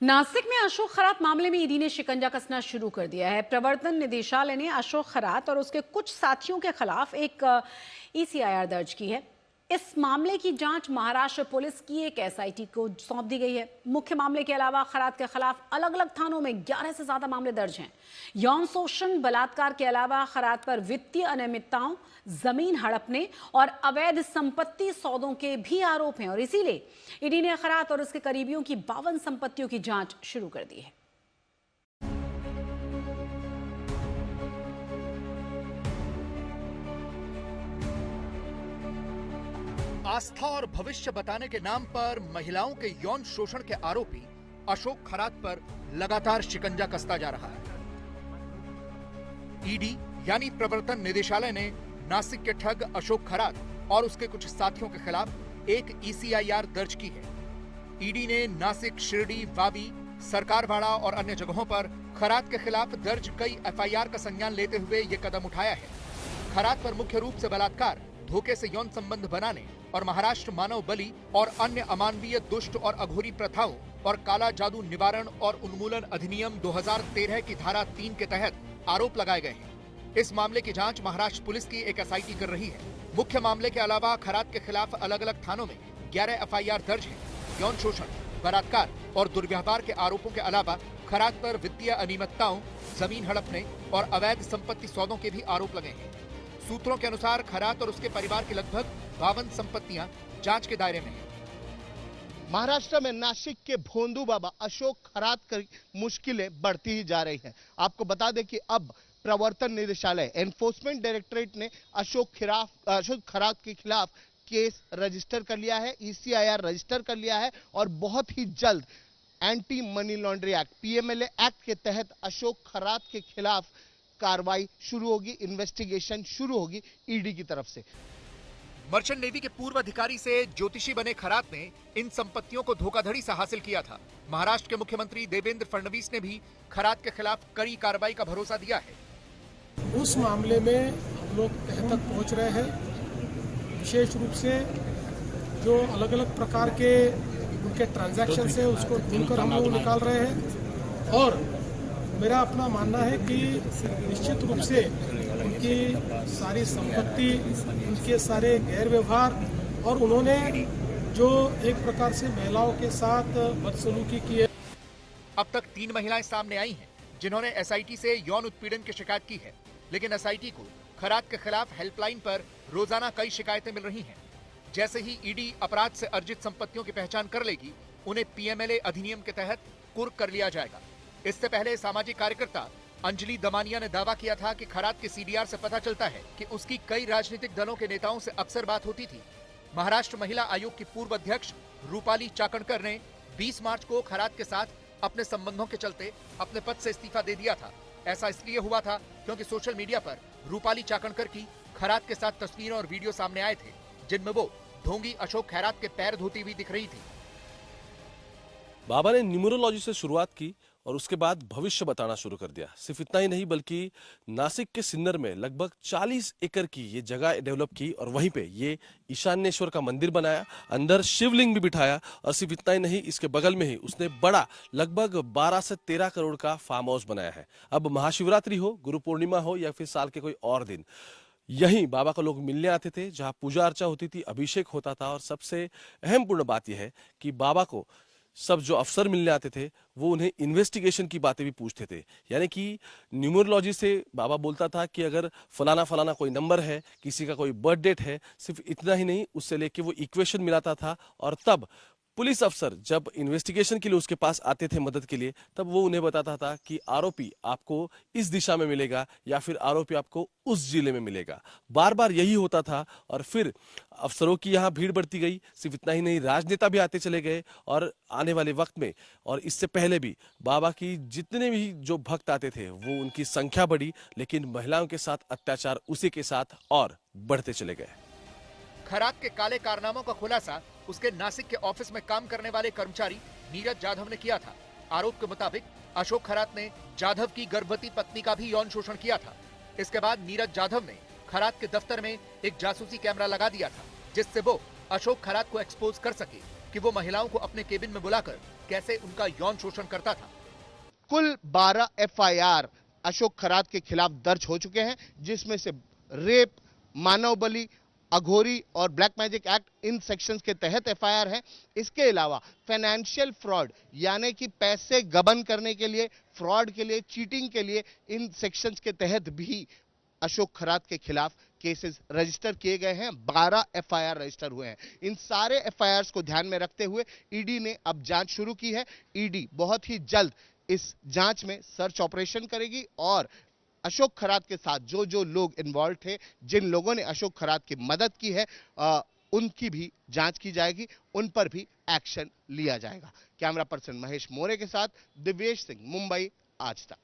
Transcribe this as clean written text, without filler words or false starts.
नासिक में अशोक खरात मामले में ईडी ने शिकंजा कसना शुरू कर दिया है। प्रवर्तन निदेशालय ने अशोक खरात और उसके कुछ साथियों के खिलाफ एक ईसीआईआर दर्ज की है। इस मामले की जांच महाराष्ट्र पुलिस की एक एसआईटी को सौंप दी गई है। मुख्य मामले के अलावा खरात के खिलाफ अलग अलग थानों में 11 से ज्यादा मामले दर्ज हैं। यौन शोषण, बलात्कार के अलावा खरात पर वित्तीय अनियमितताओं, जमीन हड़पने और अवैध संपत्ति सौदों के भी आरोप हैं और इसीलिए ईडी ने खरात और उसके करीबियों की 52 संपत्तियों की जांच शुरू कर दी है। आस्था और भविष्य बताने के नाम पर महिलाओं के यौन शोषण के आरोपी अशोक खरात पर लगातार शिकंजा कसता जा रहा है। ईडी यानी प्रवर्तन निदेशालय ने नासिक के ठग अशोक खरात और उसके कुछ साथियों के खिलाफ एक ईसीआईआर दर्ज की है। ईडी ने नासिक, शिरडी, वावी, सरकारवाड़ा और अन्य जगहों पर खरात के खिलाफ दर्ज कई एफआईआर का संज्ञान लेते हुए ये कदम उठाया है। खरात पर मुख्य रूप से बलात्कार, धोखे से यौन संबंध बनाने और महाराष्ट्र मानव बलि और अन्य अमानवीय, दुष्ट और अघोरी प्रथाओं और काला जादू निवारण और उन्मूलन अधिनियम 2013 की धारा 3 के तहत आरोप लगाए गए हैं। इस मामले की जांच महाराष्ट्र पुलिस की एक एसआईटी कर रही है। मुख्य मामले के अलावा खरात के खिलाफ अलग अलग थानों में 11 एफआईआर दर्ज है। यौन शोषण, बलात्कार और दुर्व्यवहार के आरोपों के अलावा खरात पर वित्तीय अनियमितताओं, जमीन हड़पने और अवैध संपत्ति सौदों के भी आरोप लगे हैं। सूत्रों के अनुसार खरात और उसके परिवार की लगभग 52 संपत्तियां जांच के दायरे में हैं। महाराष्ट्र में नासिक के भोंदू बाबा अशोक खरात की मुश्किलें बढ़ती ही जा रही हैं। आपको बता दें कि अब प्रवर्तन निदेशालय, एनफोर्समेंट डायरेक्टरेट ने अशोक खरात के खिलाफ केस रजिस्टर कर लिया है, ईसीआईआर रजिस्टर कर लिया है और बहुत ही जल्द anti money laundering act, PMLA act के तहत अशोक खरात के खिलाफ कार्रवाई शुरू होगी, इन्वेस्टिगेशन शुरू होगी ईडी की तरफ से। मर्चेंट नेवी के पूर्व अधिकारी से ज्योतिषी बने खरात ने इन संपत्तियों को धोखाधड़ी से हासिल किया था। महाराष्ट्र के मुख्यमंत्री देवेंद्र फडणवीस ने भी खरात के खिलाफ कड़ी कार्रवाई का भरोसा दिया है। उस मामले में हम लोग तह तक पहुंच रहे हैं। विशेष रूप से जो अलग अलग प्रकार के उनके ट्रांजैक्शन है उसको ढूंढकर हम लोग निकाल रहे हैं और मेरा अपना मानना है कि निश्चित रूप से उनकी सारी संपत्ति, उनके सारे गैर व्यवहार और उन्होंने जो एक प्रकार से महिलाओं के साथ बदसलूकी की है। अब तक 3 महिलाएं सामने आई हैं जिन्होंने एसआईटी से यौन उत्पीड़न की शिकायत की है, लेकिन एसआईटी को खरात के खिलाफ हेल्पलाइन पर रोजाना कई शिकायतें मिल रही हैं। जैसे ही ईडी अपराध से अर्जित संपत्तियों की पहचान कर लेगी, उन्हें पीएमएलए अधिनियम के तहत कुर्क कर लिया जाएगा। इससे पहले सामाजिक कार्यकर्ता अंजलि दमानिया ने दावा किया था कि खरात के सीडीआर से पता चलता है कि उसकी कई राजनीतिक दलों के नेताओं से अक्सर बात होती थी। महाराष्ट्र महिला आयोग की पूर्व अध्यक्ष रूपाली चाकणकर ने 20 मार्च को खरात के साथ अपने संबंधों के चलते अपने पद से इस्तीफा दे दिया था। ऐसा इसलिए हुआ था क्योंकि सोशल मीडिया पर रूपाली चाकणकर की खरात के साथ तस्वीरें और वीडियो सामने आए थे, जिनमें वो ढोंगी अशोक खरात के पैर धोती हुई दिख रही थी। बाबा ने न्यूमरोलॉजी से शुरुआत की और उसके बाद भविष्य बताना शुरू कर दिया। सिर्फ इतना ही नहीं बल्कि नासिक के सिन्नर में लगभग 40 एकड़ की ये जगह डेवलप की और वहीं पे ये ईशान्येश्वर का मंदिर बनाया, अंदर शिवलिंग भी बिठाया और सिर्फ इतना ही नहीं, इसके बगल में ही उसने बड़ा लगभग 12 से 13 करोड़ का फार्म हाउस बनाया है। अब महाशिवरात्रि हो, गुरु पूर्णिमा हो या फिर साल के कोई और दिन, यहीं बाबा को लोग मिलने आते थे, जहां पूजा अर्चा होती थी, अभिषेक होता था और सबसे अहम पूर्ण बात यह है कि बाबा को सब जो अफसर मिलने आते थे वो उन्हें इन्वेस्टिगेशन की बातें भी पूछते थे। यानी कि न्यूमरोलॉजी से बाबा बोलता था कि अगर फलाना फलाना कोई नंबर है, किसी का कोई बर्थ डेट है, सिर्फ इतना ही नहीं, उससे लेके वो इक्वेशन मिलाता था और तब पुलिस अफसर जब इन्वेस्टिगेशन के लिए उसके पास आते थे मदद के लिए, तब वो उन्हें बताता था कि आरोपी आपको इस दिशा में मिलेगा या फिर आरोपी आपको उस जिले में मिलेगा। बार बार यही होता था और फिर अफसरों की यहाँ भीड़ बढ़ती गई। सिर्फ इतना ही नहीं, राजनेता भी आते चले गए और आने वाले वक्त में और इससे पहले भी बाबा की जितने भी जो भक्त आते थे वो उनकी संख्या बढ़ी, लेकिन महिलाओं के साथ अत्याचार उसी के साथ और बढ़ते चले गए। खरात के काले कारनामों का खुलासा उसके नासिक के ऑफिस में काम करने वाले कर्मचारी नीरज जाधव ने किया था। आरोप के मुताबिक अशोक खरात ने जाधव की गर्भवती पत्नी का भी यौन शोषण किया था। इसके बाद नीरज जाधव ने खरात के दफ्तर में एक जासूसी कैमरा लगा दिया था, जिससे वो अशोक खरात को एक्सपोज कर सके कि वो महिलाओं को अपने केबिन में बुलाकर कैसे उनका यौन शोषण करता था। कुल 12 एफआईआर अशोक खरात के खिलाफ दर्ज हो चुके हैं, जिसमें से रेप, मानव बलि, अघोरी और black magic act in sections के तहत एफआईआर है। इसके अलावा फाइनेंशियल फ्रॉड यानी कि पैसे गबन करने के लिए, फ्रॉड के लिए, चीटिंग के लिए इन सेक्शंस के तहत भी अशोक खरात के खिलाफ केसेस रजिस्टर किए गए हैं। 12 एफआईआर रजिस्टर हुए हैं। इन सारे एफआईआर्स को ध्यान में रखते हुए ईडी ने अब जांच शुरू की है। ईडी बहुत ही जल्द इस जांच में सर्च ऑपरेशन करेगी और अशोक खरात के साथ जो जो लोग इन्वॉल्व थे, जिन लोगों ने अशोक खरात की मदद की है, उनकी भी जांच की जाएगी, उन पर भी एक्शन लिया जाएगा। कैमरा पर्सन महेश मोरे के साथ दिव्येश सिंह, मुंबई, आज तक।